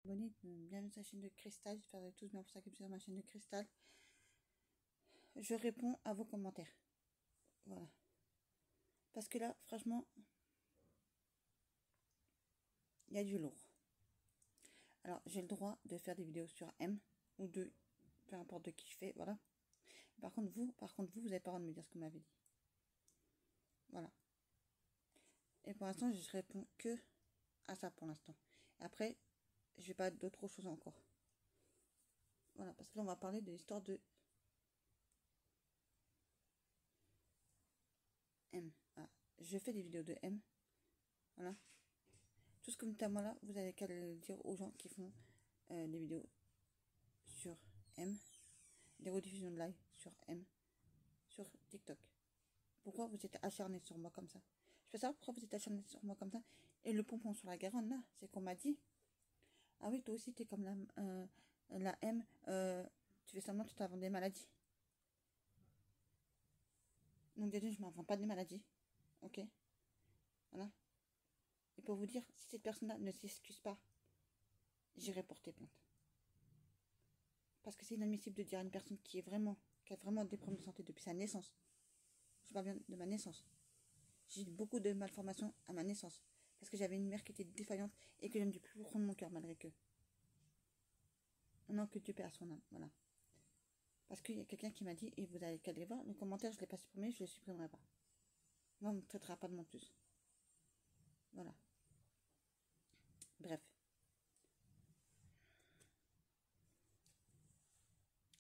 abonnés, bienvenue sur la chaîne de Cristal. J'espère que vous allez tous bien pour ça que sur ma chaîne de Cristal. Je réponds à vos commentaires. Voilà. Parce que là, franchement, il y a du lourd. Alors, j'ai le droit de faire des vidéos sur M ou de peu importe de qui je fais, voilà. Par contre, vous, vous n'avez pas le droit de me dire ce que vous m'avez dit. Voilà. Et pour l'instant, je réponds que à ça pour l'instant. Après, je vais pas d'autres choses encore. Voilà, parce que là, on va parler de l'histoire de M. Ah, je fais des vidéos de M. Voilà. Tout ce que notamment là, vous avez qu'à le dire aux gens qui font des vidéos sur M, des rediffusions de live sur M, sur TikTok. Pourquoi vous êtes acharné sur moi comme ça? Je peux savoir pourquoi vous êtes acharné sur moi comme ça. Et le pompon sur la Garonne là, c'est qu'on m'a dit, ah oui, toi aussi t'es comme la M, tu fais semblant que tu t'inventes des maladies. Donc déjà, je m'invente pas des maladies, ok? Voilà. Et pour vous dire, si cette personne-là ne s'excuse pas, j'irai porter plainte. Parce que c'est inadmissible de dire à une personne qui a vraiment des problèmes de santé depuis sa naissance. Je parle bien de ma naissance. J'ai eu beaucoup de malformations à ma naissance. Parce que j'avais une mère qui était défaillante et que j'aime du plus profond de mon cœur malgré que. Non, que Dieu paie à son âme. Voilà. Parce qu'il y a quelqu'un qui m'a dit, et vous allez qu'à aller voir, le commentaire, je ne l'ai pas supprimé, je ne le supprimerai pas. Non, on ne me traitera pas de menteuse. Voilà. Bref.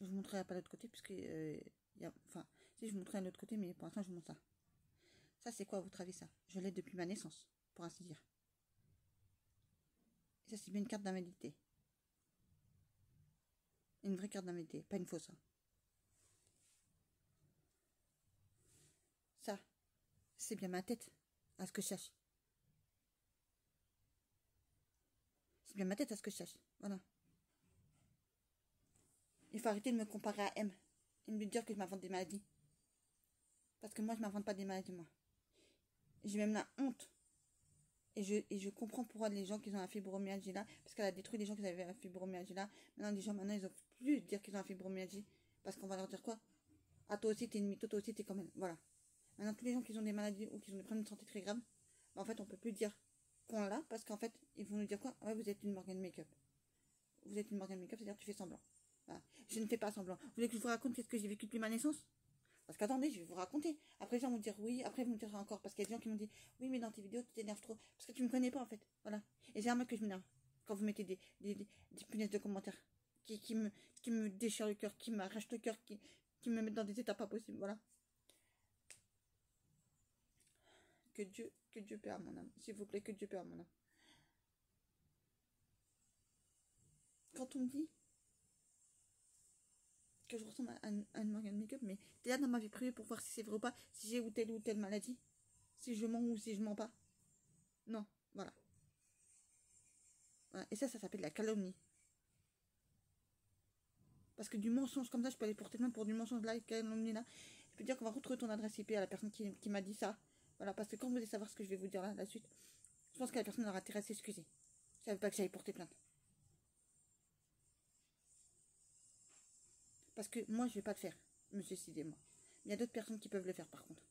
Je vous montrerai pas l'autre côté, puisque enfin, si je vous montrerai l'autre côté, mais pour l'instant, je vous montre ça. Ça, c'est quoi, à votre avis, ça? Je l'ai depuis ma naissance, pour ainsi dire. Et ça, c'est bien une carte d'invalidité. Une vraie carte d'invalidité, pas une fausse. Hein. Ça, c'est bien ma tête, à ce que je cherche. C'est bien ma tête, à ce que je cherche. Voilà. Il faut arrêter de me comparer à M. Et de me dire que je m'invente des maladies. Parce que moi, je m'invente pas des maladies, moi. J'ai même la honte. Et je comprends pourquoi les gens qui ont la fibromyalgie là, parce qu'elle a détruit les gens qui avaient la fibromyalgie là. Maintenant, les gens, ils ont plus dire qu'ils ont la fibromyalgie. Parce qu'on va leur dire quoi? Ah, toi aussi, t'es une mytho, toi aussi, t'es comme elle. Voilà. Maintenant, tous les gens qui ont des maladies ou qui ont des problèmes de santé très graves, en fait, on peut plus dire qu'on l'a, parce qu'en fait, ils vont nous dire quoi? Ouais, vous êtes une Morgane Make-up. Vous êtes une Morgane Make-up, c'est-à-dire que tu fais semblant. Voilà. Je ne fais pas semblant. Vous voulez que je vous raconte ce que j'ai vécu depuis ma naissance? Parce qu'attendez, je vais vous raconter. Après, les gens vont dire oui, après, vous me direz encore. Parce qu'il y a des gens qui m'ont dit oui, mais dans tes vidéos, tu t'énerves trop. Parce que tu me connais pas, en fait. Voilà. Et j'ai un mec que je m'énerve. Quand vous mettez des punaises de commentaires qui me déchirent le cœur, qui m'arrachent le cœur, qui me mettent dans des états pas possibles. Voilà. Que Dieu paie à mon âme. S'il vous plaît, que Dieu paie à mon âme. Quand on me dit que je ressemble à une Morgane Make-up, mais t'es là dans ma vie privée pour voir si c'est vrai ou pas, si j'ai ou telle maladie, si je mens ou si je mens pas. Non, voilà. Voilà. Et ça s'appelle la calomnie. Parce que du mensonge comme ça, je peux aller porter plainte pour du mensonge là, calomnie là. Je peux dire qu'on va retrouver ton adresse IP à la personne qui m'a dit ça. Voilà, parce que quand vous allez savoir ce que je vais vous dire là, la suite, je pense que la personne aura intérêt à s'excuser. Je ne savais pas que j'allais porter plainte. Parce que moi, je ne vais pas le faire, me suicider, moi. Mais il y a d'autres personnes qui peuvent le faire, par contre.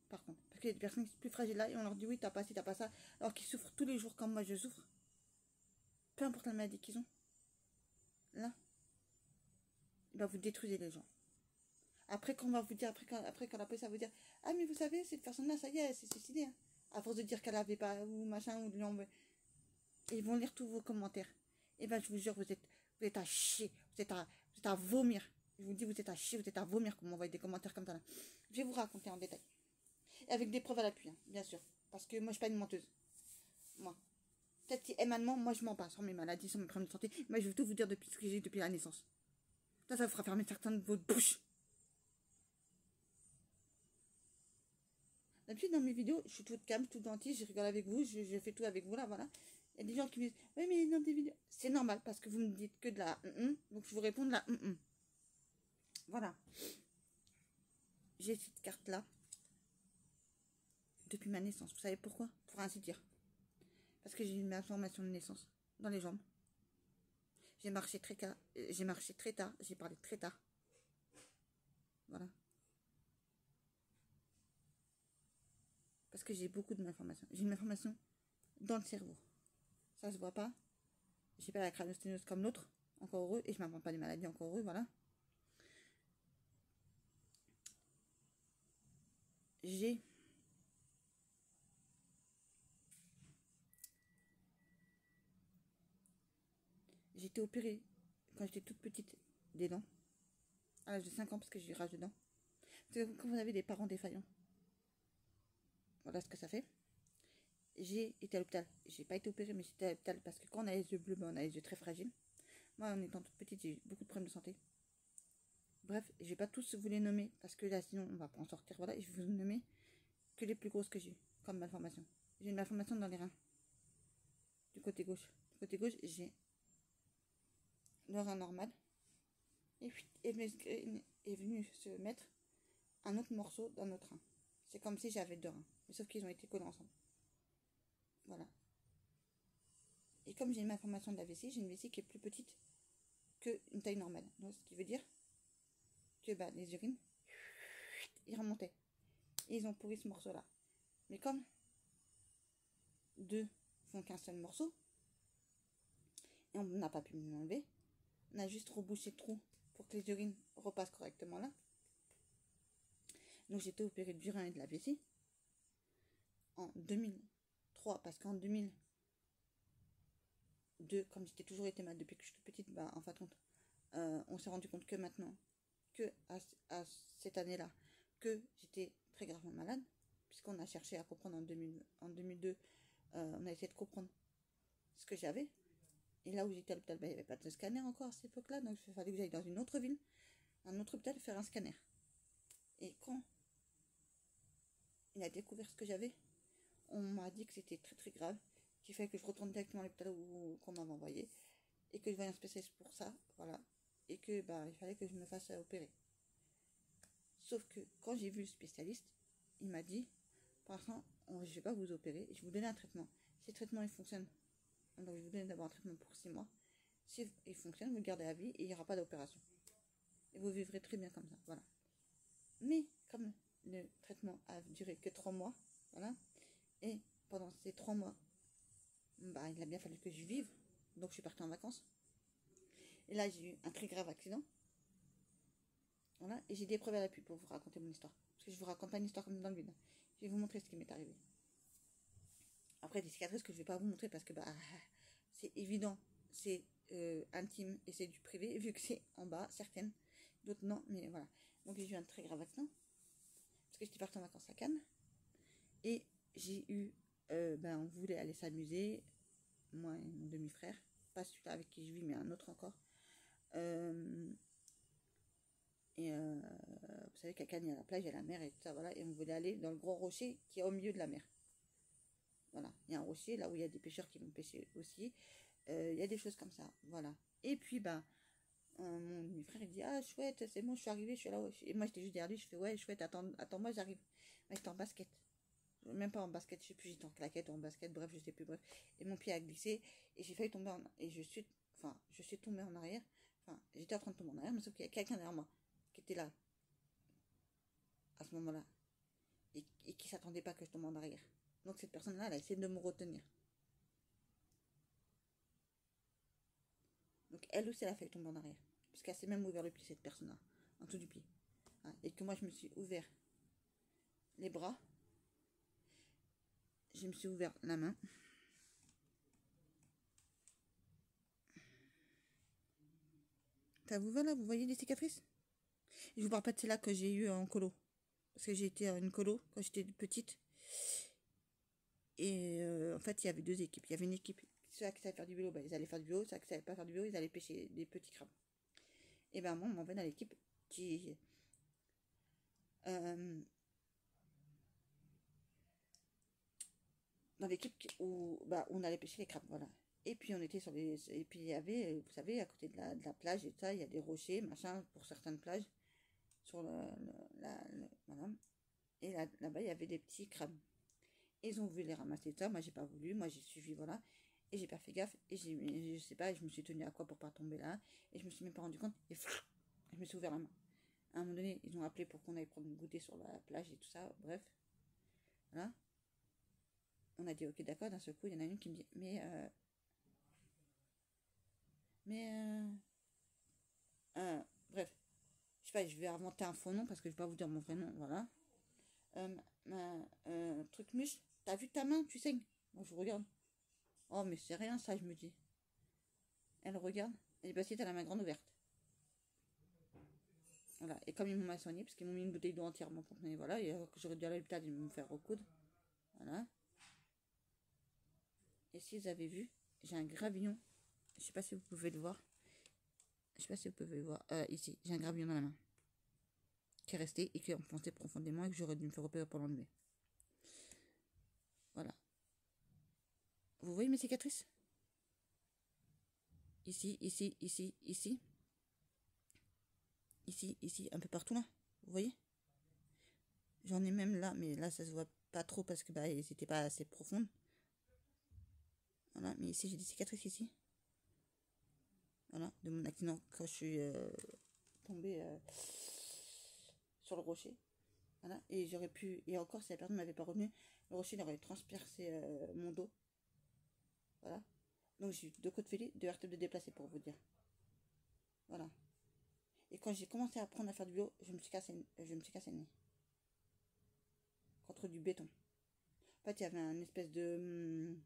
Parce qu'il y a des personnes qui sont plus fragiles là, et on leur dit oui, t'as pas ci, t'as pas ça, alors qu'ils souffrent tous les jours comme moi je souffre. Peu importe la maladie qu'ils ont. Là, ben vous détruisez les gens. Après, quand on va vous dire, après quand la police va vous dire, ah, mais vous savez, cette personne-là, ça y est, elle s'est suicidée. Hein. À force de dire qu'elle avait pas, ou machin, ou de l'ombre. Et ils vont lire tous vos commentaires. Et ben, je vous jure, vous êtes à chier. Vous êtes à vomir. Je vous dis, vous êtes à chier, vous êtes à vomir, comme on voit des commentaires comme ça. Là. Je vais vous raconter en détail. Et avec des preuves à l'appui, hein, bien sûr. Parce que moi, je suis pas une menteuse. Moi. Peut-être si émanement, moi, je mens pas sur mes maladies, sur mes problèmes de santé. Mais je vais tout vous dire depuis ce que j'ai depuis la naissance. Ça vous fera fermer certaines de vos bouches. D'habitude, dans mes vidéos, je suis toute calme, toute gentille, je rigole avec vous, je fais tout avec vous, là, voilà. Il y a des gens qui me disent, oui, mais dans tes vidéos, c'est normal, parce que vous me dites que de la donc je vous réponds de la Voilà. J'ai cette carte-là depuis ma naissance. Vous savez pourquoi? Pour ainsi dire. Parce que j'ai eu ma formation de naissance dans les jambes. J'ai marché très tard, j'ai parlé très tard. Voilà. Parce que j'ai beaucoup de malformations. J'ai une malformation dans le cerveau. Ça se voit pas. J'ai pas la crânosténose comme l'autre, encore heureux, et je m'invente pas des maladies, encore heureux, voilà. J'ai été opérée quand j'étais toute petite des dents, à l'âge de 5 ans, parce que j'ai eu rage de dents. Parce que quand vous avez des parents défaillants, voilà ce que ça fait. J'ai été à l'hôpital. J'ai pas été opérée, mais j'étais à l'hôpital parce que quand on a les yeux bleus, ben, on a les yeux très fragiles. Moi, en étant toute petite, j'ai eu beaucoup de problèmes de santé. Bref, je vais pas tous vous les nommer parce que là, sinon, on va pas en sortir. Voilà, et je vais vous nommer que les plus grosses que j'ai eu comme malformation. J'ai une malformation dans les reins. Du côté gauche. Du côté gauche, j'ai le rein normal. Et puis, est venu se mettre un autre morceau dans notre rein. C'est comme si j'avais deux reins. Mais sauf qu'ils ont été collés ensemble. Voilà. Et comme j'ai une malformation de la vessie, j'ai une vessie qui est plus petite qu'une taille normale. Donc, ce qui veut dire que bah, les urines, ils remontaient. Et ils ont pourri ce morceau-là. Mais comme deux font qu'un seul morceau, et on n'a pas pu me l'enlever, on a juste rebouché le trou pour que les urines repassent correctement là. Donc j'ai été opérée du rein et de la vessie en 2003, parce qu'en 2002, comme j'étais toujours été malade depuis que je suis toute petite, bah, en fin de compte, on s'est rendu compte que maintenant, que à cette année-là, que j'étais très gravement malade, puisqu'on a cherché à comprendre en 2002, on a essayé de comprendre ce que j'avais. Et là où j'étais à l'hôpital, bah, il n'y avait pas de scanner encore à cette époque-là, donc il fallait que j'aille dans une autre ville, un autre hôpital, faire un scanner. Et quand il a découvert ce que j'avais, on m'a dit que c'était très très grave, qu'il fallait que je retourne directement à l'hôpital qu'on m'avait envoyé, et que je voyais un spécialiste pour ça, voilà, et que bah, il fallait que je me fasse opérer. Sauf que quand j'ai vu le spécialiste, il m'a dit, pour l'instant, je ne vais pas vous opérer, je vais vous donner un traitement. Si le traitement il fonctionne, donc je vais vous donner d'abord un traitement pour 6 mois. Si il fonctionne, vous le gardez à vie et il n'y aura pas d'opération. Et vous vivrez très bien comme ça, voilà. Mais comme le traitement a duré que 3 mois, voilà, et pendant ces 3 mois, bah, il a bien fallu que je vive, donc je suis partie en vacances. Et là, j'ai eu un très grave accident. Voilà, et j'ai des preuves à l'appui pour vous raconter mon histoire. Parce que je vous raconte pas une histoire comme dans le vide. Je vais vous montrer ce qui m'est arrivé. Après, des cicatrices que je vais pas vous montrer parce que bah, c'est évident, c'est intime et c'est du privé, vu que c'est en bas, certaines, d'autres non, mais voilà. Donc j'ai eu un très grave accident, parce que j'étais partie en vacances à Cannes, et j'ai eu, on voulait aller s'amuser, moi et mon demi-frère, pas celui-là avec qui je vis, mais un autre encore. Vous savez qu'à Cannes, il y a la plage, il y a la mer et tout ça, voilà, et on voulait aller dans le gros rocher qui est au milieu de la mer. Voilà, il y a un rocher là où il y a des pêcheurs qui vont pêcher aussi. Il y a des choses comme ça, voilà. Et puis, mon frère, il dit, ah, chouette, c'est bon, je suis arrivée, je suis là. Et moi, j'étais juste derrière lui, je fais, ouais, chouette, attends-moi, j'arrive. Mais j'étais en basket. Même pas en basket, je sais plus, j'étais en claquette ou en basket, bref, je sais plus, bref. Et mon pied a glissé, et j'ai failli tomber et je suis tombée en arrière. Enfin, j'étais en train de tomber en arrière, mais sauf qu'il y a quelqu'un derrière moi qui était là, à ce moment-là, et qui s'attendait pas que je tombe en arrière. Donc cette personne-là, elle a essayé de me retenir. Donc elle aussi, elle a failli tomber en arrière. Parce qu'elle s'est même ouvert le pied, cette personne-là, en dessous du pied. Et que moi, je me suis ouvert les bras. Je me suis ouvert la main. Ça vous va là? Vous voyez les cicatrices? Je vous parle pas de celle-là que j'ai eu en colo. Parce que j'ai été à une colo quand j'étais petite. Et en fait, il y avait deux équipes. Il y avait une équipe, ceux qui savaient faire du vélo, ils allaient faire du vélo. Ceux qui savaient pas faire du vélo, ils allaient pêcher des petits crabes. Et moi, on m'envoie dans l'équipe qui... dans l'équipe où on allait pêcher les crabes, voilà. Et puis on était sur les... Et puis il y avait, vous savez, à côté de la plage et ça, il y a des rochers, machin, pour certaines plages. Sur voilà. Et là-bas, il y avait des petits crabes. Ils ont voulu les ramasser, ça. Moi, j'ai pas voulu. Moi, j'ai suivi, voilà. Et j'ai pas fait gaffe. Et je sais pas, je me suis tenue à quoi pour pas tomber là. Et je me suis même pas rendu compte. Et je me suis ouvert la main. À un moment donné, ils ont appelé pour qu'on aille prendre une goûter sur la plage et tout ça. Bref. Voilà. On a dit, ok, d'accord. D'un seul coup, il y en a une qui me dit, bref. Je sais pas, je vais inventer un faux nom parce que je vais pas vous dire mon vrai nom. Voilà. Truc muscle, t'as vu ta main, tu saignes. Moi, je regarde. Oh, mais c'est rien, ça, je me dis. Elle regarde. Elle dit, bah, si, t'as la main grande ouverte. Voilà. Et comme ils m'ont maçonné, parce qu'ils m'ont mis une bouteille d'eau entièrement pour me. Voilà. Et j'aurais dû aller à l'hôpital et me faire recoudre. Voilà. Et si vous avez vu, j'ai un gravillon. Je sais pas si vous pouvez le voir. Je sais pas si vous pouvez le voir. Ici, j'ai un gravillon dans la main. Qui est resté et qui est enfoncé profondément et que j'aurais dû me faire opérer pour l'enlever. Voilà. Vous voyez mes cicatrices? Ici, ici, ici, ici. Ici, ici, un peu partout là. Vous voyez? J'en ai même là, mais là ça se voit pas trop parce que bah c'était pas assez profonde. Voilà, mais ici j'ai des cicatrices ici. Voilà, de mon accident quand je suis tombée sur le rocher. Voilà, et j'aurais pu, et encore si la personne m'avait pas revenu, le rocher il aurait transpercé mon dos. Voilà. Donc j'ai eu 2 côtes fêlées, 2 vertèbres de déplacées pour vous dire. Voilà. Et quand j'ai commencé à apprendre à faire du vélo, je me suis cassé le nez. Contre du béton. En fait, il y avait un espèce de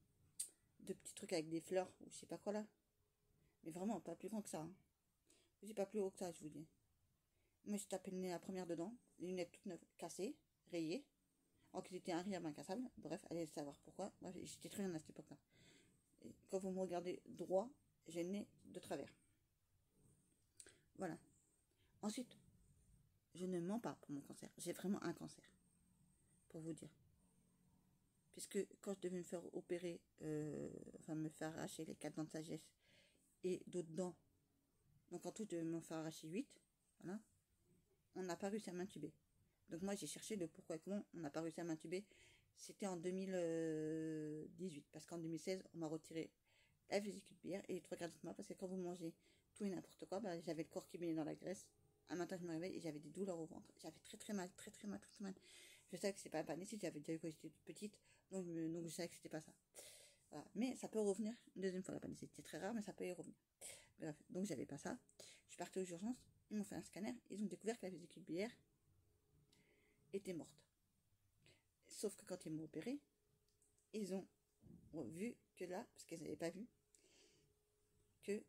petits trucs avec des fleurs, ou je sais pas quoi là. Mais vraiment, pas plus grand que ça. Hein. Je dis pas plus haut que ça, je vous dis. Moi, j'ai tapé le nez la première dedans, les lunettes toutes neuves, cassées, rayées. Alors qu'ils étaient un incassable. Bref, allez savoir pourquoi. Bref, j'étais très jeune à cette époque-là. Et quand vous me regardez droit, j'ai le nez de travers. Voilà. Ensuite, je ne mens pas pour mon cancer. J'ai vraiment un cancer. Pour vous dire. Puisque quand je devais me faire opérer, enfin me faire arracher les 4 dents de sagesse et d'autres dents, donc en tout, je devais m'en faire arracher 8. Voilà. On n'a pas réussi à m'intuber. Donc moi, j'ai cherché le pourquoi et comment on n'a pas réussi à m'intuber. C'était en 2018. Parce qu'en 2016, on m'a retiré la vésicule biliaire et les 3 quarts d'estomac. Parce que quand vous mangez tout et n'importe quoi, bah, j'avais le corps qui baignait dans la graisse. Un matin, je me réveille et j'avais des douleurs au ventre. J'avais très très mal, très très mal, très très mal. Je savais que c'était pas un panécite, j'avais déjà eu quand j'étais toute petite. Donc je savais que c'était pas ça. Voilà. Mais ça peut revenir une deuxième fois la panécite. C'est très rare, mais ça peut y revenir. Bref, donc j'avais pas ça. Je suis partie aux urgences. Ils m'ont fait un scanner. Ils ont découvert que la vésicule biliaire était morte. Sauf que quand ils m'ont opéré, ils ont vu que là, parce qu'ils n'avaient pas vu, que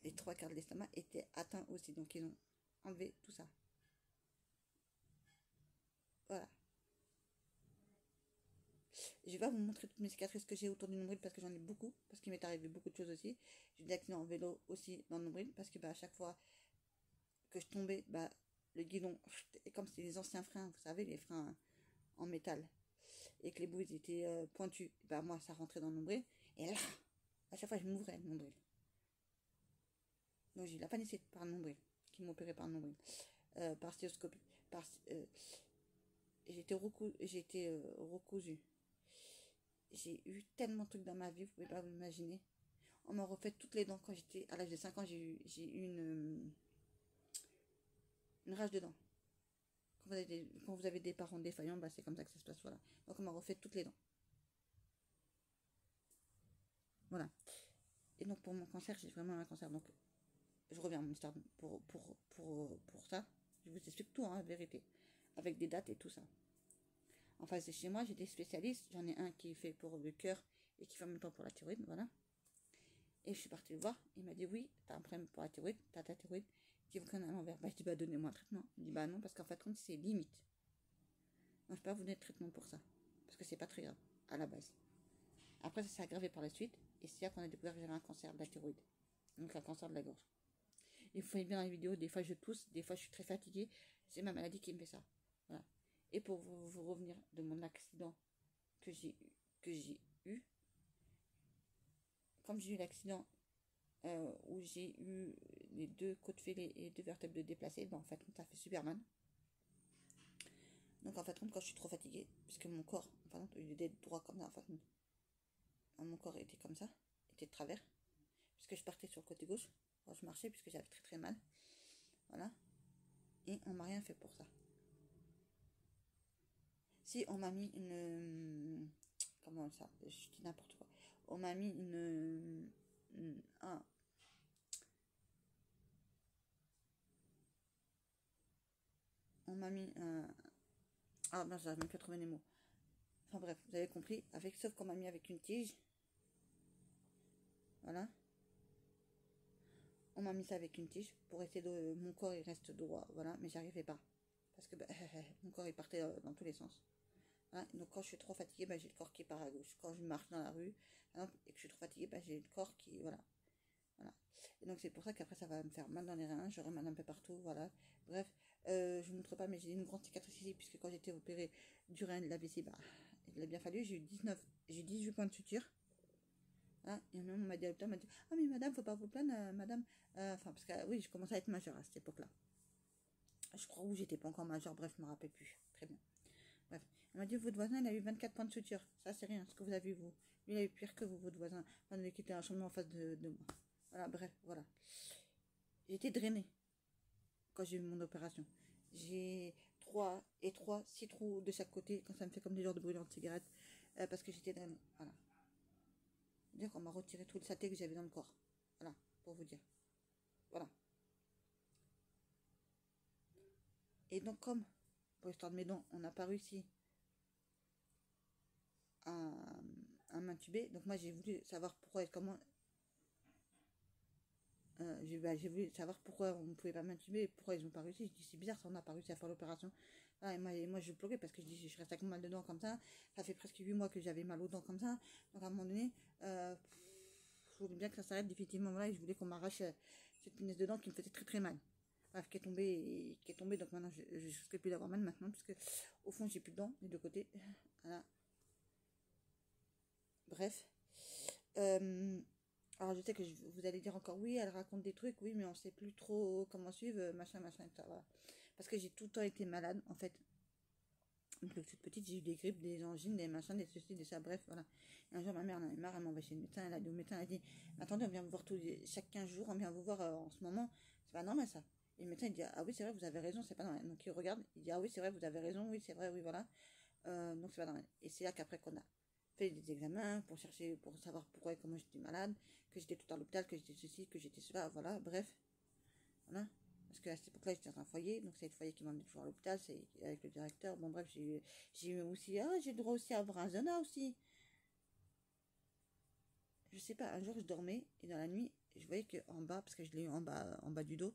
les 3 quarts de l'estomac étaient atteints aussi. Donc ils ont enlevé tout ça. Voilà. Je vais pas vous montrer toutes mes cicatrices que j'ai autour du nombril parce que j'en ai beaucoup, parce qu'il m'est arrivé beaucoup de choses aussi. J'ai eu des accidents en vélo aussi dans le nombril parce que bah, à chaque fois que je tombais, bah, le guidon, et comme c'était les anciens freins, vous savez, les freins en métal, et que les bouts étaient pointus, bah moi ça rentrait dans le nombril, et là, à chaque fois je m'ouvrais le nombril. Donc j'ai eu la panicite par le nombril, qui m'opérait par le nombril, par stéoscopie, j'ai été recousue. J'ai eu tellement de trucs dans ma vie, vous pouvez pas vous imaginer. On m'a refait toutes les dents quand j'étais à l'âge de 5 ans, j'ai eu une rage de dents. Quand vous avez des parents défaillants, bah c'est comme ça que ça se passe, voilà. Donc on m'a refait toutes les dents. Voilà. Et donc pour mon cancer, j'ai vraiment un cancer. Donc je reviens à mon histoire pour ça. Je vous explique tout, hein, la vérité. Avec des dates et tout ça. En face de chez moi, j'ai des spécialistes. J'en ai un qui fait pour le cœur et qui fait en même temps pour la thyroïde, voilà. Et je suis partie le voir. Il m'a dit oui, t'as un problème pour la thyroïde, t'as ta thyroïde. Il dit qu'on a à l'envers. Bah je dis bah donnez-moi un traitement. Il dit bah non parce qu'en fait compte c'est limite. Moi je peux pas vous donner de traitement pour ça. Parce que c'est pas très grave à la base. Après ça s'est aggravé par la suite. Et c'est là qu'on a découvert que j'avais un cancer de la thyroïde. Donc un cancer de la gorge. Et vous voyez bien dans les vidéos, des fois je tousse, des fois je suis très fatiguée. C'est ma maladie qui me fait ça. Voilà. Et pour vous revenir de mon accident que j'ai eu, comme j'ai eu l'accident où j'ai eu les 2 côtes fêlées et 2 vertèbres de déplacées, ben en fait ça fait Superman. Donc en fait, quand je suis trop fatiguée, puisque mon corps, enfin, il est droit comme ça, en fait, mon corps était comme ça, était de travers, puisque je partais sur le côté gauche quand je marchais, puisque j'avais très très mal. Voilà. Et on m'a rien fait pour ça. Si on m'a mis une. Comment ça? Je dis n'importe quoi. On m'a mis on m'a mis un. Ah ben, j'arrive même plus à trouver les mots. Enfin bref, vous avez compris. Sauf qu'on m'a mis avec une tige. Voilà. On m'a mis ça avec une tige pour essayer de. Mon corps il reste droit. Voilà. Mais j'arrivais pas. Parce que mon corps il partait dans tous les sens. Voilà. Donc quand je suis trop fatiguée, j'ai le corps qui part à gauche. Quand je marche dans la rue et que je suis trop fatiguée, j'ai le corps qui. Voilà. Voilà. Et donc c'est pour ça qu'après ça va me faire mal dans les reins, j'aurai mal un peu partout, voilà. Bref, je ne montre pas, mais j'ai une grande cicatrice ici, puisque quand j'étais opérée du rein de la vessie, il a bien fallu, j'ai 18 points de suture. Voilà. Et même on m'a dit à l'hôpital, m'a dit, ah mais madame, faut pas vous plaindre, madame. Enfin, parce que oui, je commençais à être majeure à cette époque-là. Je crois où j'étais pas encore majeure, bref, je me rappelle plus. Très bien. Bref, elle m'a dit, votre voisin, il a eu 24 points de suture. Ça, c'est rien, ce que vous avez eu, vous. Lui, il a eu pire que vous, votre voisin, qui était un chambement en face de moi. Voilà, bref, voilà. J'étais drainée quand j'ai eu mon opération. J'ai 6 trous de chaque côté, quand ça me fait comme des genres de brûlants de cigarettes, parce que j'étais drainée. Voilà. C'est-à-dire qu'on m'a retiré tout le saleté que j'avais dans le corps. Voilà, pour vous dire. Voilà. Et donc, comme, pour l'histoire de mes dents, on n'a pas réussi à, à m'intuber, donc moi j'ai voulu savoir pourquoi et comment. J'ai voulu savoir pourquoi on ne pouvait pas m'intuber et pourquoi ils n'ont pas réussi. Je dis c'est bizarre, ça on n'a pas réussi à faire l'opération. Ah, et moi je pleurais parce que je dis je reste avec mal de dents comme ça. Ça fait presque 8 mois que j'avais mal aux dents comme ça. Donc à un moment donné, je voulais bien que ça s'arrête définitivement là et je voulais qu'on m'arrache cette punaise de dents qui me faisait très très mal. Bref, qui est tombée, donc maintenant je ne risque plus d'avoir mal maintenant, puisque au fond j'ai plus de dents des deux côtés. Voilà. Bref. Alors je sais que vous allez dire encore oui, elle raconte des trucs, oui, mais on sait plus trop comment suivre, machin, machin, et tout ça, voilà. Parce que j'ai tout le temps été malade, en fait. Donc depuis toute petite, j'ai eu des grippes, des angines, des machins, des ceci, des ça, bref, voilà. Et un jour, ma mère en avait marre, elle m'a envoyé chez le médecin, elle a dit au médecin, elle a dit, attendez, on vient vous voir chaque 15 jours, on vient vous voir en ce moment, c'est pas normal ça. Et le médecin, il dit, ah oui, c'est vrai, vous avez raison, c'est pas normal. Donc il regarde, il dit, ah oui, c'est vrai, vous avez raison, oui, c'est vrai, oui, voilà. Donc c'est pas normal. Et c'est là qu'après qu'on a fait des examens pour chercher, pour savoir pourquoi et comment j'étais malade, que j'étais tout à l'hôpital, que j'étais ceci, que j'étais cela, voilà, bref. Voilà. Parce qu'à cette époque-là, j'étais dans un foyer, donc c'est le foyer qui m'a emmené toujours à l'hôpital, c'est avec le directeur. Bon, bref, j'ai eu aussi, j'ai le droit aussi à avoir un zona aussi. Je sais pas, un jour je dormais et dans la nuit, je voyais que en bas, parce que je l'ai eu en bas du dos,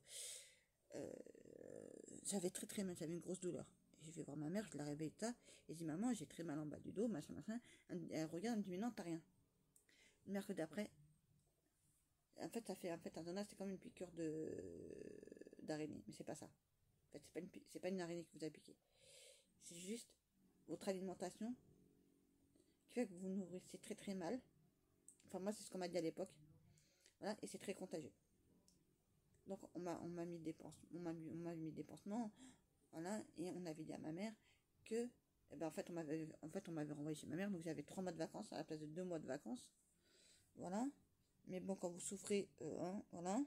euh, j'avais très très mal, j'avais une grosse douleur. Et je vais voir ma mère, je la réveille ça, et je dis maman, j'ai très mal en bas du dos, machin, machin. Elle regarde, elle me dit mais non, t'as rien. Le mercredi d'après, en fait, ça fait en fait un zona, c'est comme une piqûre d'araignée, mais c'est pas ça. En fait, c'est pas une araignée que vous avez piqué. C'est juste votre alimentation qui fait que vous nourrissez très très mal. Enfin, moi, c'est ce qu'on m'a dit à l'époque. Voilà, et c'est très contagieux. Donc, on m'a mis des pansements, on m'a mis des pansements, voilà, et on avait dit à ma mère que, eh ben, on m'avait renvoyé chez ma mère, donc j'avais 3 mois de vacances à la place de 2 mois de vacances. Voilà. Mais bon, quand vous souffrez, voilà.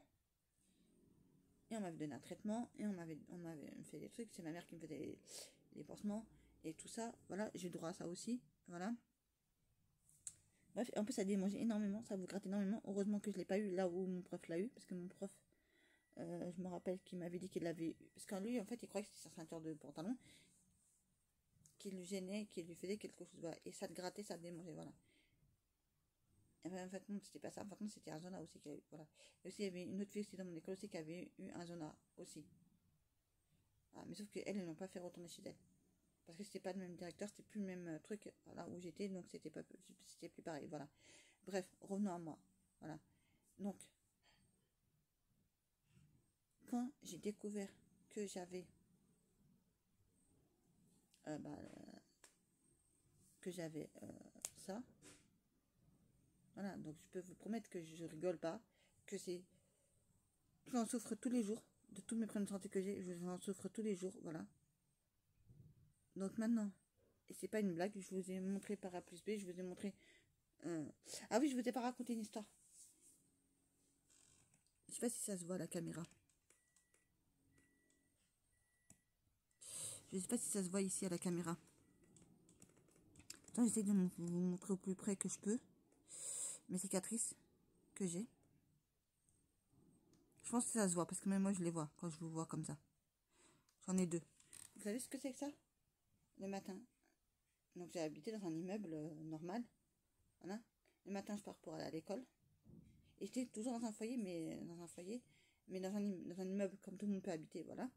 Et on m'avait donné un traitement, et on m'avait fait des trucs. C'est ma mère qui me faisait les pansements, et tout ça. Voilà, j'ai droit à ça aussi. Voilà. Bref, en plus, ça démangeait énormément, ça vous gratte énormément. Heureusement que je ne l'ai pas eu là où mon prof l'a eu, parce que mon prof, je me rappelle qu'il m'avait dit qu'il l'avait eu. Parce qu'en lui, en fait, il croyait que c'était sa ceinture de pantalon qui lui gênait, qui lui faisait quelque chose. Voilà. Et ça te grattait, ça te démangeait, voilà. Et ben, en fait, non, c'était pas ça. Par contre, c'était un zona aussi qu'il a eu. Voilà. Et aussi, il y avait une autre fille aussi dans mon école aussi qui avait eu un zona aussi. Ah, mais sauf qu'elle, elles n'ont pas fait retourner chez elle. Parce que c'était pas le même directeur, c'était plus le même truc voilà, où j'étais, donc c'était plus pareil. Voilà. Bref, revenons à moi. Voilà. Donc, quand j'ai découvert que j'avais euh, bah, que j'avais ça, voilà, donc je peux vous promettre que je rigole pas, que j'en souffre tous les jours, de tous mes problèmes de santé que j'ai, j'en souffre tous les jours, voilà. Donc maintenant, et c'est pas une blague, je vous ai montré par A plus B, je vous ai montré... Ah oui, je vous ai pas raconté une histoire. Je sais pas si ça se voit à la caméra. Je sais pas si ça se voit ici à la caméra. Attends, j'essaie de vous montrer au plus près que je peux. Mes cicatrices que j'ai. Je pense que ça se voit parce que même moi je les vois quand je vous vois comme ça. J'en ai deux. Vous savez ce que c'est que ça? Le matin. Donc j'ai habité dans un immeuble normal. Voilà. Le matin je pars pour aller à l'école. Et j'étais toujours dans un foyer, mais dans un immeuble comme tout le monde peut habiter, voilà.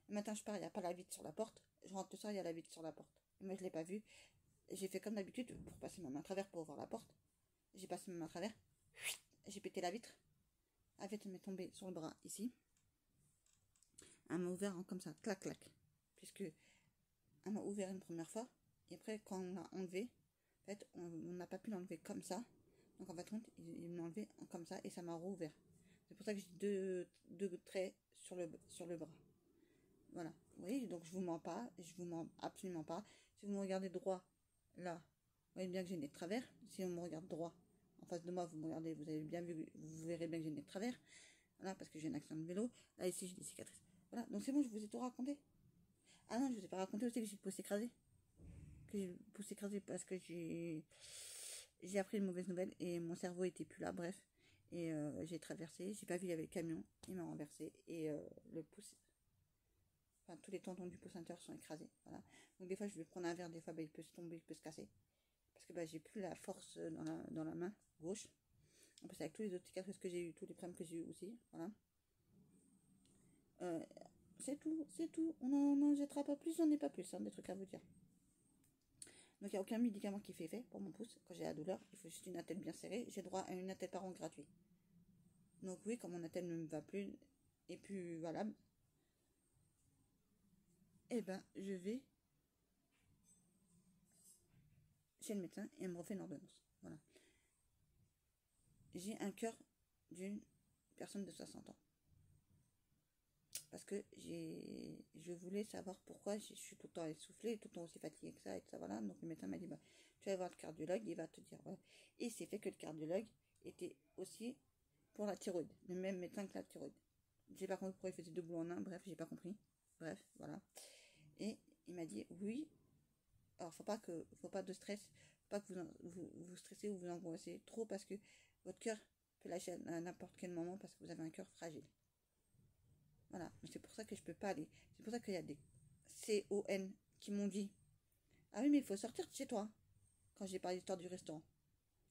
Le matin je pars, il n'y a pas la vitre sur la porte. Je rentre le soir, il y a la vitre sur la porte. Et moi je l'ai pas vue. J'ai fait comme d'habitude pour passer ma main à travers pour voir la porte. J'ai passé ma main à travers. J'ai pété la vitre. La vitre m'est tombée sur le bras ici. Elle m'a ouvert comme ça, clac clac. Puisque elle m'a ouvert une première fois. Et après quand on l'a enlevé, en fait on n'a pas pu l'enlever comme ça. Donc en fait il m'a enlevé comme ça et ça m'a rouvert. C'est pour ça que j'ai deux traits sur le bras. Voilà. Oui, donc je vous mens pas. Je vous mens absolument pas. Si vous me regardez droit, là, vous voyez bien que j'ai une nez de travers. Si on me regarde droit, en face de moi, vous me regardez, vous avez bien vu, vous verrez bien que j'ai une nez de travers. Voilà, parce que j'ai un accident de vélo. Là, ici, j'ai des cicatrices. Voilà, donc c'est bon, je vous ai tout raconté. Ah non, je vous ai pas raconté aussi que j'ai poussé écrasé. Que j'ai poussé écrasé parce que j'ai appris une mauvaise nouvelle et mon cerveau était plus là, bref. Et j'ai traversé, j'ai pas vu, il y avait le camion, il m'a renversé et le pouce, enfin tous les tendons du placentaire sont écrasés, voilà. Donc des fois je vais prendre un verre, des fois bah, il peut se tomber, il peut se casser, parce que bah, j'ai plus la force dans la main gauche. En plus avec tous les autres cicatrices que j'ai eu, tous les problèmes que j'ai eu aussi, voilà. C'est tout, on n'en jettera pas plus, j'en ai pas plus, hein, des trucs à vous dire. Donc il n'y a aucun médicament qui fait effet pour mon pouce. Quand j'ai la douleur, il faut juste une attelle bien serrée. J'ai droit à une attelle par an gratuite. Donc oui, quand mon attelle ne me va plus et plus valable, eh ben je vais chez le médecin et elle me refait une ordonnance. Voilà. J'ai un cœur d'une personne de 60 ans. Parce que je voulais savoir pourquoi je suis tout le temps essoufflée, tout le temps aussi fatiguée que ça, et tout ça, voilà. Donc le médecin m'a dit, bah, tu vas voir le cardiologue, il va te dire, voilà. Et c'est fait que le cardiologue était aussi pour la thyroïde, le même médecin que la thyroïde. J'ai pas compris pourquoi il faisait deux boulots en un, bref, j'ai pas compris. Bref, voilà. Et il m'a dit, oui, alors faut pas de stress, faut pas que vous stressez ou vous angoissez trop parce que votre cœur peut lâcher à n'importe quel moment parce que vous avez un cœur fragile. Voilà, c'est pour ça que je peux pas aller. C'est pour ça qu'il y a des CON qui m'ont dit, ah oui mais il faut sortir de chez toi. Quand j'ai parlé de l'histoire du restaurant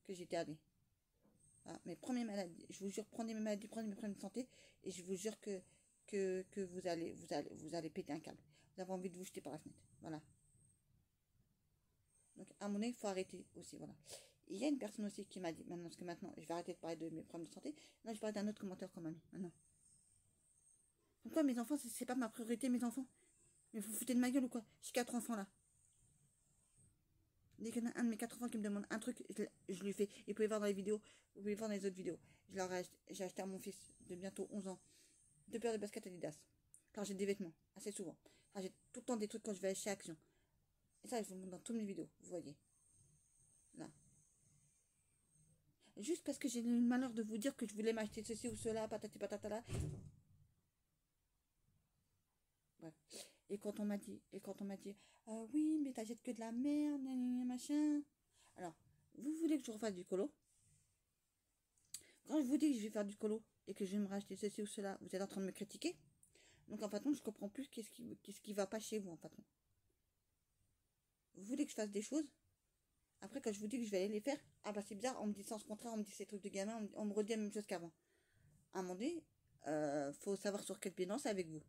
que j'étais allée. Ah, mes premières maladies, je vous jure, prenez mes maladies, prenez mes problèmes de santé et je vous jure que vous allez péter un câble. Vous avez envie de vous jeter par la fenêtre. Voilà. Donc à un moment donné, il faut arrêter aussi. Voilà. Et il y a une personne aussi qui m'a dit, maintenant, parce que maintenant, je vais arrêter de parler de mes problèmes de santé. Non, je vais parler d'un autre commentaire qu'on m'a mis. Maintenant. Pourquoi mes enfants, c'est pas ma priorité, mes enfants? Mais vous foutez de ma gueule ou quoi? J'ai 4 enfants là. Dès qu'il y en a un de mes 4 enfants qui me demande un truc, je lui fais. Et vous pouvez voir dans les vidéos, vous pouvez voir dans les autres vidéos. J'ai acheté à mon fils de bientôt 11 ans 2 paires de baskets Adidas. Car j'ai des vêtements, assez souvent. Car j'ai tout le temps des trucs quand je vais chez Action. Et ça, je vous le montre dans toutes mes vidéos, vous voyez. Là. Juste parce que j'ai eu le malheur de vous dire que je voulais m'acheter ceci ou cela, patati patata là. Bref. Et quand on m'a dit, oui, mais t'achètes que de la merde, machin. Alors, vous voulez que je refasse du colo? Quand je vous dis que je vais faire du colo et que je vais me racheter ceci ou cela, vous êtes en train de me critiquer. Donc en fait, je comprends plus qu'est-ce qui va pas chez vous en fait. Vous voulez que je fasse des choses? Après, quand je vous dis que je vais aller les faire, ah bah c'est bizarre, on me dit sens contraire, on me dit ces trucs de gamin, on me redit la même chose qu'avant. À un moment donné, faut savoir sur quel pied danser avec vous.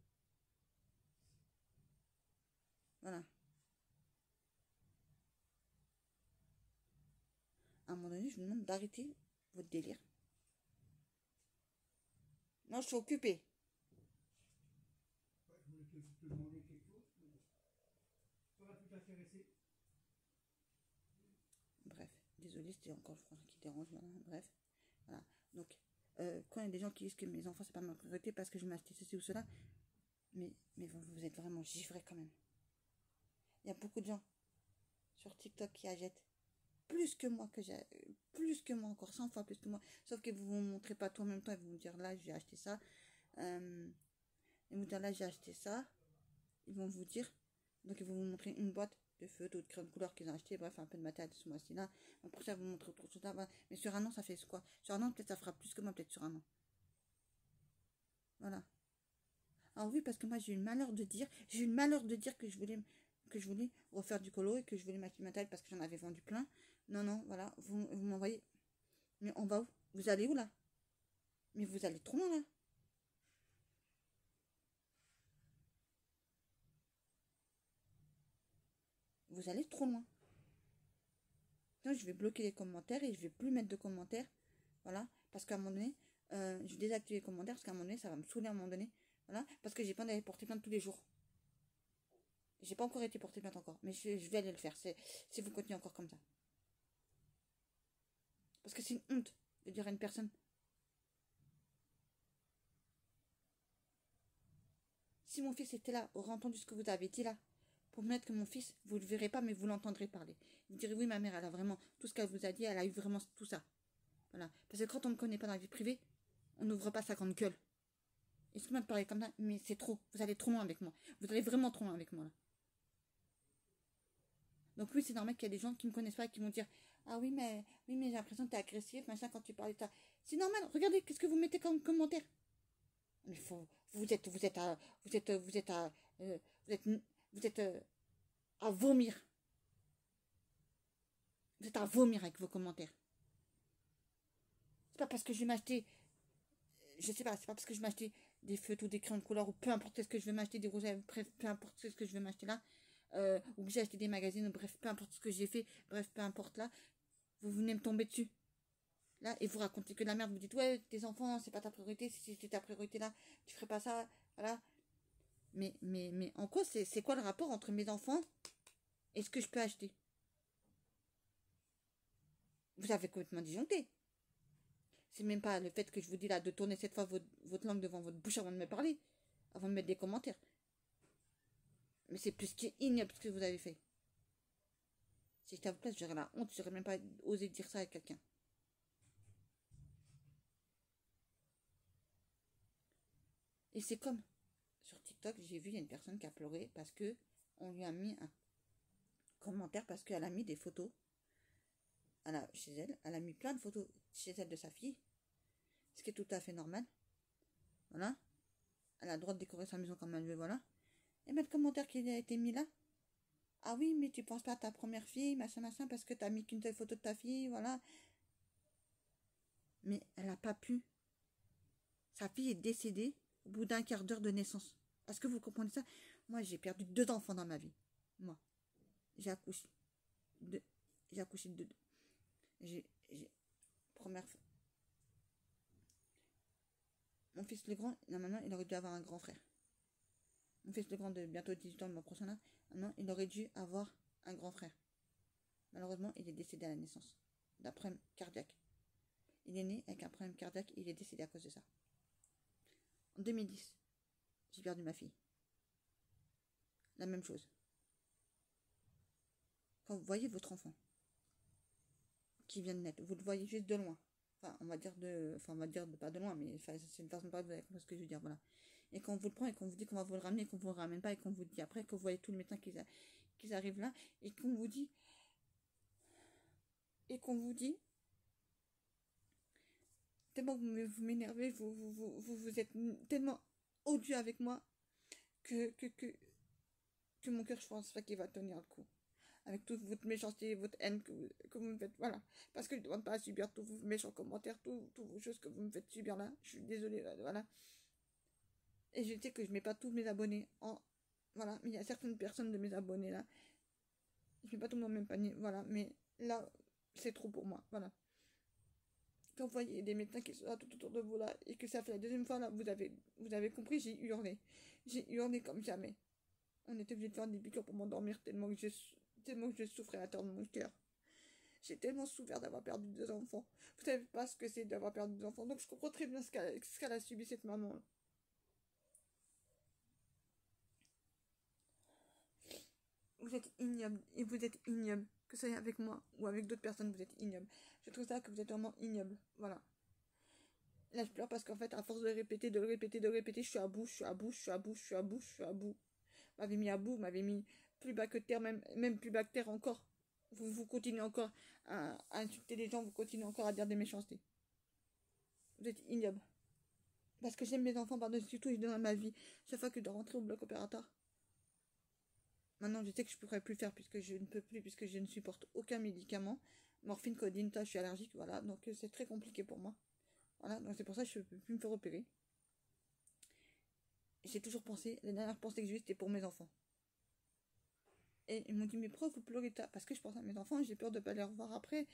Voilà. À un moment donné, je vous demande d'arrêter votre délire. Non, je suis occupée. Je voulais te demander quelque chose, mais bon. Ça va tout intéresser. Bref, désolée, c'était encore le français qui dérange. Voilà. Bref, voilà. Donc, quand il y a des gens qui disent que mes enfants, c'est pas ma priorité parce que je m'ai acheté ceci ou cela, mais vous êtes vraiment givrés quand même. Il y a beaucoup de gens sur TikTok qui achètent plus que moi, plus que moi, encore 100 fois plus que moi. Sauf que vous ne vous montrez pas tout en même temps et vous me dire là, j'ai acheté ça. Et vous dire là, j'ai acheté ça. Ils vont vous dire, donc ils vont vous montrer une boîte de feutres ou de crème couleur qu'ils ont acheté, bref, un peu de matériel ce mois-ci là. Après ça, vous montrez autre chose là. Voilà. Mais sur un an, ça fait quoi? Sur un an, peut-être ça fera plus que moi, peut-être sur un an. Voilà. Alors oui, parce que moi, j'ai eu le malheur de dire, que je voulais refaire du colo et que je voulais m'acheter du matériel parce que j'en avais vendu plein. Non, non, voilà, vous m'envoyez. Mais on va où? Vous allez où là? Mais vous allez trop loin là. Vous allez trop loin. Donc, je vais bloquer les commentaires et je vais plus mettre de commentaires. Voilà, parce qu'à un moment donné, je vais désactiver les commentaires parce qu'à un moment donné, ça va me saouler à un moment donné. Voilà, parce que j'ai pas d'aller porter plainte tous les jours. J'ai pas encore été porter plainte encore, mais je vais aller le faire si vous continuez encore comme ça. Parce que c'est une honte de dire à une personne. Si mon fils était là, aurait entendu ce que vous avez dit là, pour me mettre que mon fils, vous ne le verrez pas, mais vous l'entendrez parler. Vous direz, oui, ma mère, elle a vraiment, tout ce qu'elle vous a dit, elle a eu vraiment tout ça. Voilà. Parce que quand on ne me connaît pas dans la vie privée, on n'ouvre pas sa grande gueule. Excuse-moi de parler comme ça, mais c'est trop. Vous allez trop loin avec moi. Vous allez vraiment trop loin avec moi là. Donc oui, c'est normal qu'il y a des gens qui ne me connaissent pas et qui vont dire, ah oui, mais j'ai l'impression que tu es agressif, machin, quand tu parles de ça. C'est normal, regardez, qu'est-ce que vous mettez comme commentaire. Mais vous êtes à vomir. Vous êtes à vomir avec vos commentaires. C'est pas parce que je vais m'acheter, je sais pas, c'est pas parce que je vais m'acheter des feutres ou des crayons de couleur ou peu importe ce que je vais m'acheter, des rouges à lèvres, bref, peu importe ce que je vais m'acheter là, ou que j'ai acheté des magazines, bref, peu importe ce que j'ai fait, bref, peu importe là, vous venez me tomber dessus. Là, et vous racontez que de la merde, vous dites, ouais, tes enfants, c'est pas ta priorité, si c'était ta priorité là, tu ferais pas ça, voilà. Mais en quoi, c'est quoi le rapport entre mes enfants et ce que je peux acheter? Vous avez complètement disjoncté. C'est même pas le fait que je vous dis là de tourner cette fois votre langue devant votre bouche avant de me parler, avant de mettre des commentaires. Mais c'est plus qu'ignoble ce que vous avez fait. Si j'étais à votre place, j'aurais la honte, j'aurais même pas osé dire ça à quelqu'un. Et c'est comme sur TikTok, j'ai vu, il y a une personne qui a pleuré parce que on lui a mis un commentaire parce qu'elle a mis des photos chez elle. Elle a mis plein de photos chez elle de sa fille, ce qui est tout à fait normal. Voilà. Elle a le droit de décorer sa maison comme elle veut, voilà. Et mais le commentaire qui a été mis là, ah oui, mais tu penses pas à ta première fille, machin, machin, parce que t'as mis qu'une telle photo de ta fille, voilà. Mais elle n'a pas pu. Sa fille est décédée au bout d'un quart d'heure de naissance. Est-ce que vous comprenez ça? Moi, j'ai perdu 2 enfants dans ma vie. Moi. J'ai accouché de... J'ai accouché de 2. J'ai... Première... Mon fils le grand, normalement, il aurait dû avoir un grand frère. Mon fils le grand de bientôt 18 ans, le mois prochain là, maintenant, il aurait dû avoir un grand frère. Malheureusement, il est décédé à la naissance. D'un problème cardiaque. Il est né avec un problème cardiaque et il est décédé à cause de ça. En 2010, j'ai perdu ma fille. La même chose. Quand vous voyez votre enfant qui vient de naître, vous le voyez juste de loin. Enfin, on va dire pas de loin, mais c'est une façon de parler, vous avez compris ce que je veux dire, voilà. Et quand on vous le prend et qu'on vous dit qu'on va vous le ramener et qu'on vous le ramène pas et qu'on vous dit après, que vous voyez tous les médecins qui arrivent là et qu'on vous dit tellement vous m'énervez, vous êtes tellement odieux avec moi que mon cœur, je pense pas qu'il va tenir le coup. Avec toute votre méchanceté, votre haine que vous me faites, voilà. Parce que je ne demande pas à subir tous vos méchants commentaires, toutes vos choses que vous me faites subir là. Je suis désolée, voilà. Et je sais que je mets pas tous mes abonnés en... Voilà, mais il y a certaines personnes de mes abonnés là. Je mets pas tout le monde dans le même panier, voilà. Mais là, c'est trop pour moi, voilà. Quand vous voyez des médecins qui sont là tout autour de vous là, et que ça fait la 2e fois là, vous avez compris, j'ai hurlé. J'ai hurlé comme jamais. On était obligé de faire des piqûres pour m'endormir tellement que je souffrais à l'intérieur de mon cœur. J'ai tellement souffert d'avoir perdu 2 enfants. Vous savez pas ce que c'est d'avoir perdu 2 enfants. Donc je comprends très bien ce qu'elle a subi, cette maman. vous êtes ignoble. Et vous êtes ignoble. Que ce soit avec moi ou avec d'autres personnes, vous êtes ignoble. Je trouve ça que vous êtes vraiment ignoble. Voilà. Là, je pleure parce qu'en fait, à force de répéter, je suis à bout, je suis à bout, je suis à bout, je suis à bout, je suis à bout. M'avez mis à bout, m'avez mis plus bas que terre, même plus bas que terre encore. Vous continuez encore à insulter les gens, vous continuez encore à dire des méchancetés. Vous êtes ignoble. Parce que j'aime mes enfants par-dessus tout, ils donnent ma vie. Chaque fois que je dois rentrer au bloc opératoire. Maintenant, je sais que je ne pourrais plus faire puisque je ne peux plus, puisque je ne supporte aucun médicament. Morphine, codeine, je suis allergique, voilà. Donc, c'est très compliqué pour moi. Voilà, donc c'est pour ça que je ne peux plus me faire opérer. J'ai toujours pensé, la dernière pensée que j'ai eue, c'était pour mes enfants. Et ils m'ont dit, mais pourquoi vous pleurez ça? Parce que je pense à mes enfants, j'ai peur de ne pas les revoir après.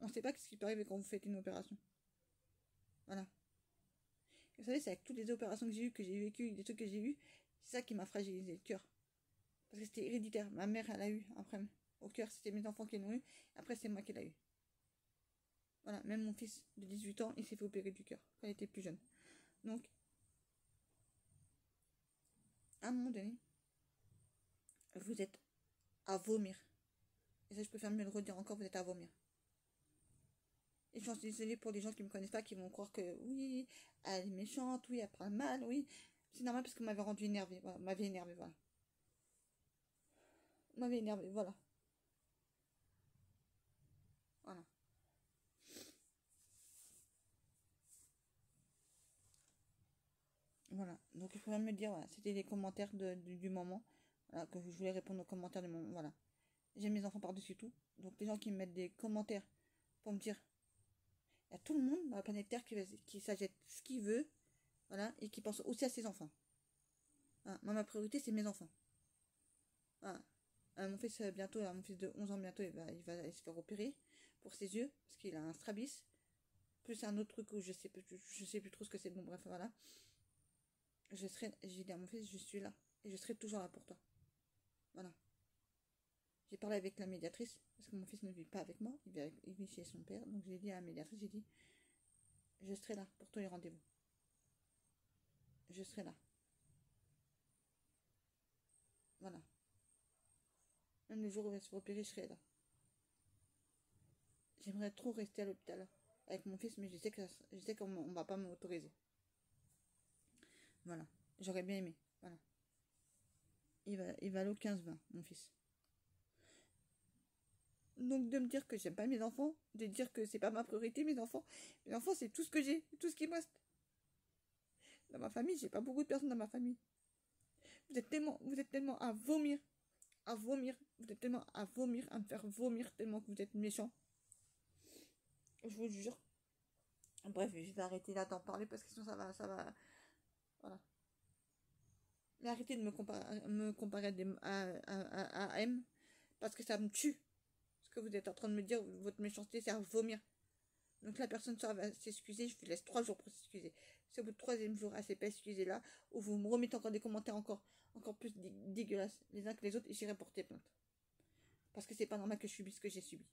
On ne sait pas ce qui peut arriver quand vous faites une opération. Voilà. Vous savez, c'est avec toutes les opérations que j'ai eues, que j'ai vécues, des trucs que j'ai eus, c'est ça qui m'a fragilisé le cœur. Parce que c'était héréditaire. Ma mère, elle a eu après au cœur, c'était mes enfants qui l'ont eu. Après, c'est moi qui l'ai eu. Voilà, même mon fils de 18 ans, il s'est fait opérer du cœur quand il était plus jeune. Donc, à un moment donné, vous êtes à vomir. Et ça, je préfère mieux le redire encore, vous êtes à vomir. Et je suis désolée pour les gens qui ne me connaissent pas, qui vont croire que oui, elle est méchante, oui, elle parle mal, oui. C'est normal parce que vous m'avez rendu énervée, voilà, m'avez énervé, voilà. M'avez énervé, voilà. Voilà. Voilà. Donc il faut me dire, voilà, c'était les commentaires du moment. Voilà, que je voulais répondre aux commentaires du moment. Voilà. J'aime mes enfants par-dessus tout. Donc les gens qui me mettent des commentaires pour me dire, il y a tout le monde dans la planète Terre qui s'achète ce qu'il veut. Voilà. Et qui pense aussi à ses enfants. Voilà. Moi, ma priorité, c'est mes enfants. Voilà. Mon fils, bientôt, mon fils de 11 ans, bientôt, il va se faire opérer pour ses yeux. Parce qu'il a un strabis. Plus un autre truc où je sais plus trop ce que c'est. Bon, bref, voilà. J'ai dit à mon fils, je suis là. Et je serai toujours là pour toi. Voilà. J'ai parlé avec la médiatrice, parce que mon fils ne vit pas avec moi, il vit chez son père. Donc j'ai dit à la médiatrice, j'ai dit, je serai là pour tous les rendez-vous. Je serai là. Voilà. Même le jour où il va se faire opérer, je serai là. J'aimerais trop rester à l'hôpital avec mon fils, mais je sais qu'on ne va pas m'autoriser. Voilà. J'aurais bien aimé. Voilà. Il va aller au 15-20, mon fils. Donc de me dire que j'aime pas mes enfants, de dire que c'est pas ma priorité, mes enfants c'est tout ce que j'ai, tout ce qui me reste. Dans ma famille, j'ai pas beaucoup de personnes dans ma famille. Vous êtes tellement à vomir, vous êtes tellement à vomir, à me faire vomir tellement que vous êtes méchants. Je vous jure. Bref, je vais arrêter là d'en parler parce que sinon ça va, voilà. Mais arrêtez de me comparer à M parce que ça me tue. Ce que vous êtes en train de me dire, votre méchanceté, c'est à vomir. Donc la personne va s'excuser, je vous laisse 3 jours pour s'excuser. C'est au bout de 3e jour, elle s'est pas excusée là, ou vous me remettez encore des commentaires encore plus dégueulasses les uns que les autres, et j'irai porter plainte. Parce que c'est pas normal que je subisse ce que j'ai subi.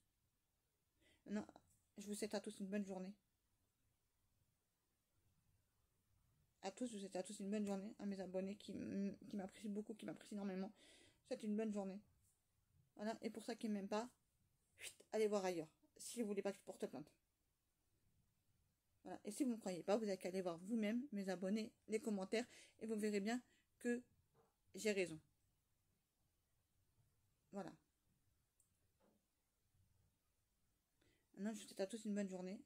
Maintenant, je vous souhaite à tous une bonne journée. À tous, je vous souhaite à tous une bonne journée. À mes abonnés qui m'apprécient beaucoup, qui m'apprécient énormément. Je vous souhaite une bonne journée. Voilà, et pour ça qui ne m'aiment pas, allez voir ailleurs. Si vous voulez pas que je porte plainte. Voilà. Et si vous ne me croyez pas, vous avez qu'à aller voir vous-même, mes abonnés, les commentaires, et vous verrez bien que j'ai raison. Voilà. Maintenant, je vous souhaite à tous une bonne journée.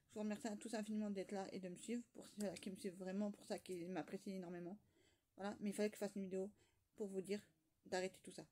Je vous remercie à tous infiniment d'être là et de me suivre, pour ceux qui me suivent vraiment, pour ça qui m'apprécient énormément. Voilà, mais il fallait que je fasse une vidéo pour vous dire d'arrêter tout ça.